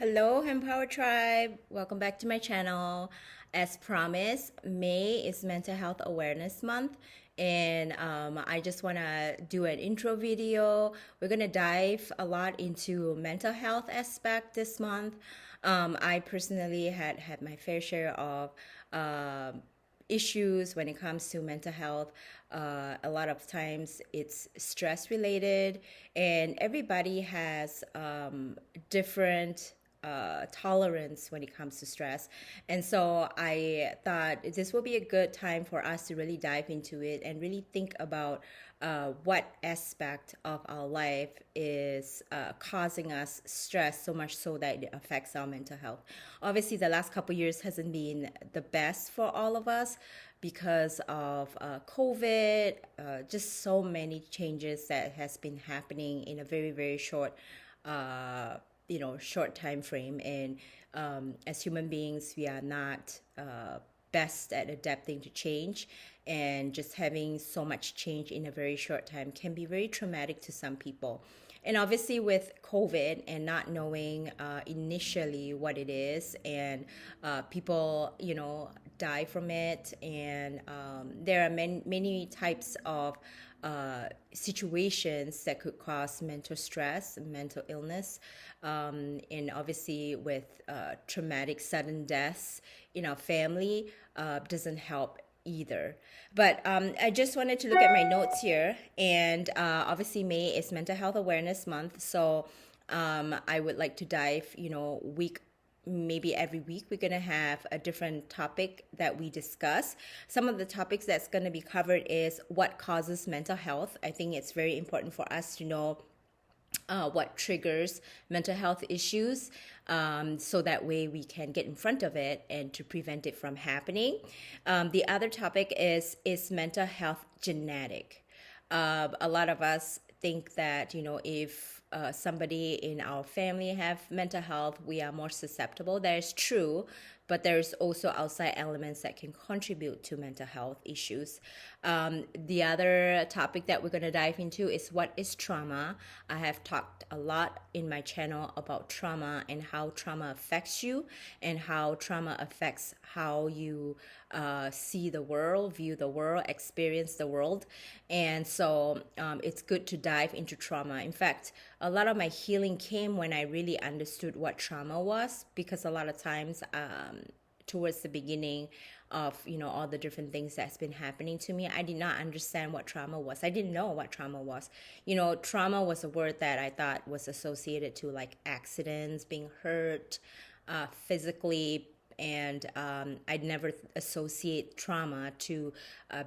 Hello, Empower Tribe. Welcome back to my channel. As promised, May is Mental Health Awareness Month, and I just want to do an intro video. We're going to dive a lot into mental health aspect this month. I personally had my fair share of issues when it comes to mental health. A lot of times it's stress related, and everybody has different tolerance when it comes to stress. And so I thought this will be a good time for us to really dive into it and really think about what aspect of our life is causing us stress so much so that it affects our mental health. Obviously, the last couple years hasn't been the best for all of us because of COVID, just so many changes that has been happening in a very short short time frame. And as human beings, we are not best at adapting to change, and just having so much change in a very short time can be very traumatic to some people. And obviously with COVID and not knowing initially what it is, and people die from it, and there are many types of situations that could cause mental stress, mental illness, and obviously with traumatic sudden deaths in our family doesn't help either. But I just wanted to look at my notes here, and obviously May is Mental Health Awareness Month, so I would like to dive, maybe every week we're going to have a different topic that we discuss. Some of the topics that's going to be covered is what causes mental health. I think it's very important for us to know what triggers mental health issues, so that way we can get in front of it and to prevent it from happening. The other topic is mental health genetic? A lot of us think that if somebody in our family have mental health, we are more susceptible. That is true, but there's also outside elements that can contribute to mental health issues. The other topic that we're going to dive into is what is trauma. I have talked a lot in my channel about trauma and how trauma affects you, and how trauma affects how you see the world, view the world, experience the world. And so it's good to dive into trauma. In fact, a lot of my healing came when I really understood what trauma was, because a lot of times towards the beginning of all the different things that's been happening to me, I did not understand what trauma was. I didn't know what trauma was. Trauma was a word that I thought was associated to like accidents, being hurt physically, and I'd never associate trauma to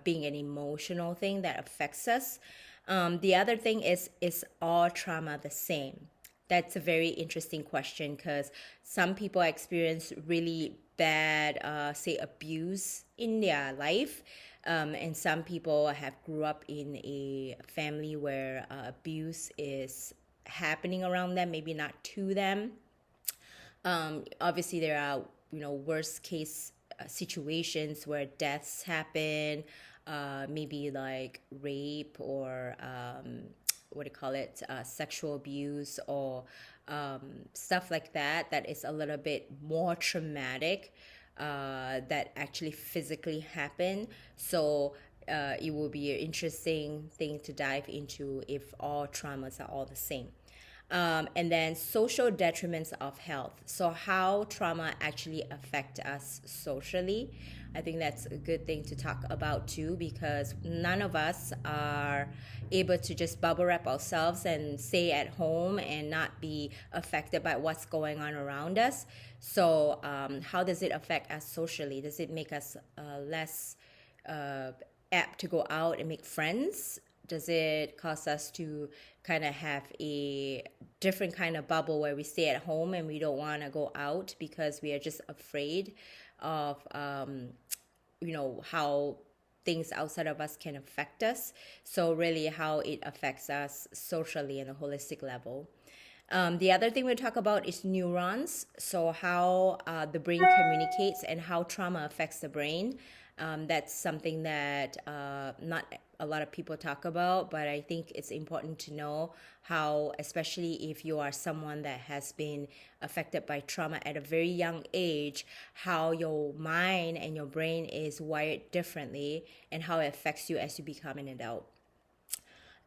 being an emotional thing that affects us. The other thing is all trauma the same? That's a very interesting question, because some people experience really bad, say, abuse in their life. And some people have grew up in a family where abuse is happening around them, maybe not to them. Obviously, there are worst case situations where deaths happen, maybe like rape, or what do you call it, sexual abuse, or stuff like that. That is a little bit more traumatic, that actually physically happen. So it will be an interesting thing to dive into if all traumas are all the same. And then social detriments of health. So how trauma actually affect us socially. I think that's a good thing to talk about too, because none of us are able to just bubble wrap ourselves and stay at home and not be affected by what's going on around us. So how does it affect us socially? Does it make us less apt to go out and make friends? Does it cause us to kind of have a different kind of bubble where we stay at home and we don't want to go out because we are just afraid of how things outside of us can affect us? So really how it affects us socially on a holistic level. The other thing we'll talk about is neurons. So how the brain communicates and how trauma affects the brain. That's something that not a lot of people talk about, but I think it's important to know how, especially if you are someone that has been affected by trauma at a very young age, how your mind and your brain is wired differently and how it affects you as you become an adult.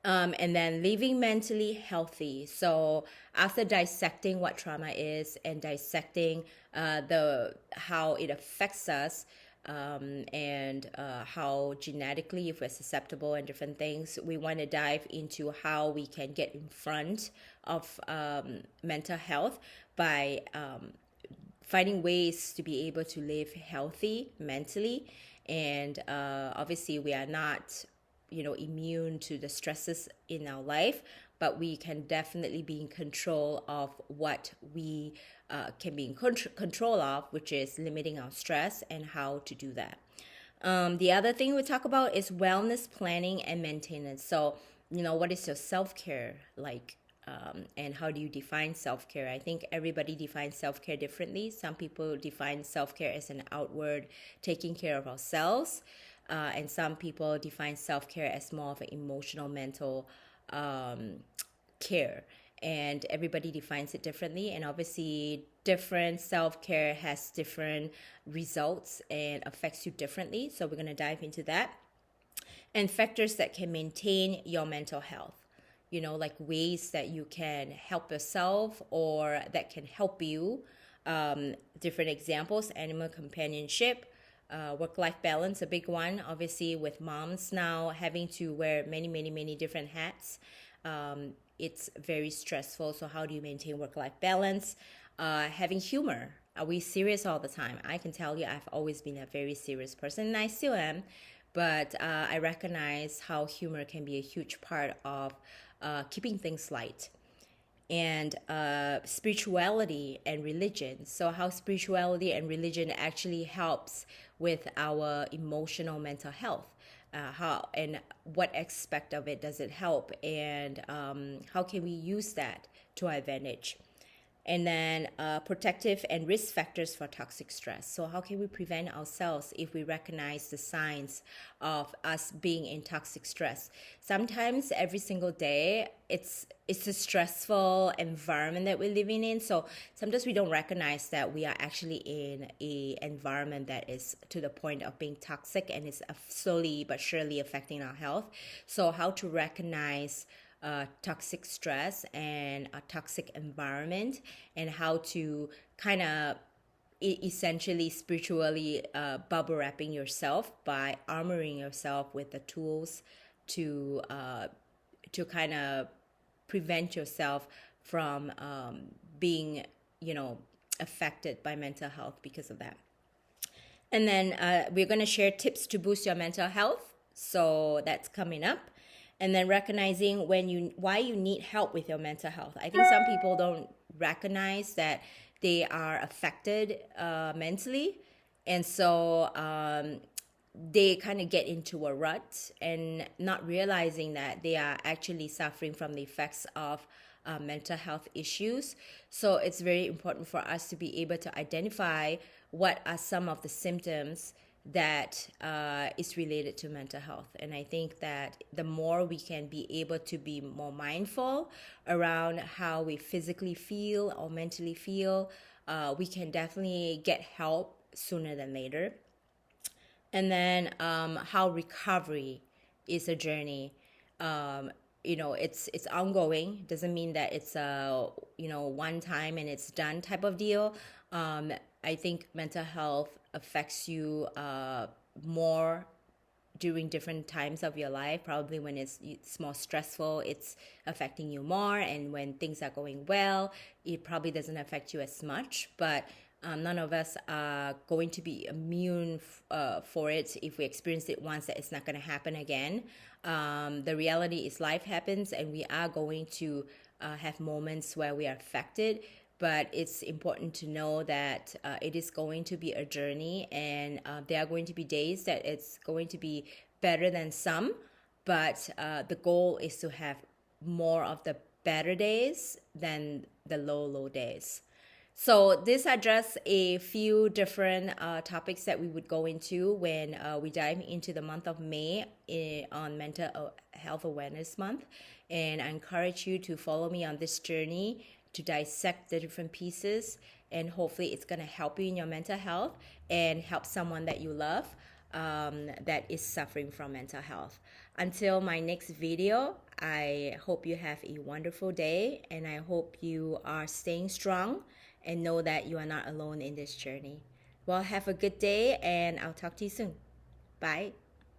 And then living mentally healthy. So after dissecting what trauma is and dissecting the how it affects us, and how genetically if we're susceptible and different things, we want to dive into how we can get in front of mental health by finding ways to be able to live healthy mentally. And obviously we are not immune to the stresses in our life, but we can definitely be in control of what we can be in control of, which is limiting our stress and how to do that. The other thing we talk about is wellness planning and maintenance. So what is your self-care like? And how do you define self-care? I think everybody defines self-care differently. Some people define self-care as an outward taking care of ourselves, and some people define self-care as more of an emotional, mental care. And everybody defines it differently. And obviously, different self-care has different results and affects you differently. So we're going to dive into that. And factors that can maintain your mental health. Like ways that you can help yourself or that can help you. Different examples: animal companionship, work-life balance, a big one. Obviously, with moms now having to wear many, many, many different hats, it's very stressful. So how do you maintain work-life balance? Having humor. Are we serious all the time? I can tell you I've always been a very serious person, and I still am. But I recognize how humor can be a huge part of keeping things light. And spirituality and religion. So how spirituality and religion actually helps with our emotional mental health. How and what aspect of it does it help, and how can we use that to our advantage? And then protective and risk factors for toxic stress. So how can we prevent ourselves if we recognize the signs of us being in toxic stress? Sometimes every single day, it's a stressful environment that we're living in. So sometimes we don't recognize that we are actually in a environment that is to the point of being toxic, and it's slowly but surely affecting our health. So how to recognize toxic stress and a toxic environment, and how to kind of essentially spiritually bubble wrapping yourself by armoring yourself with the tools to kind of prevent yourself from being affected by mental health because of that. And then we're going to share tips to boost your mental health, so that's coming up. And then recognizing why you need help with your mental health. I think some people don't recognize that they are affected mentally, and so they kind of get into a rut and not realizing that they are actually suffering from the effects of mental health issues. So it's very important for us to be able to identify what are some of the symptoms that is related to mental health. And I think that the more we can be able to be more mindful around how we physically feel or mentally feel, we can definitely get help sooner than later. And then how recovery is a journey. It's ongoing. Doesn't mean that it's a one time and it's done type of deal. I think mental health affects you more during different times of your life. Probably when it's more stressful, it's affecting you more, and when things are going well, it probably doesn't affect you as much. But none of us are going to be immune for it. If we experience it once, that it's not going to happen again. The reality is life happens, and we are going to have moments where we are affected. But it's important to know that it is going to be a journey, and there are going to be days that it's going to be better than some. But the goal is to have more of the better days than the low days. So these are just a few different topics that we would go into when we dive into the month of May on Mental Health Awareness Month. And I encourage you to follow me on this journey to dissect the different pieces. And hopefully it's going to help you in your mental health and help someone that you love that is suffering from mental health. Until my next video, I hope you have a wonderful day, and I hope you are staying strong and know that you are not alone in this journey. Well, have a good day, and I'll talk to you soon. Bye.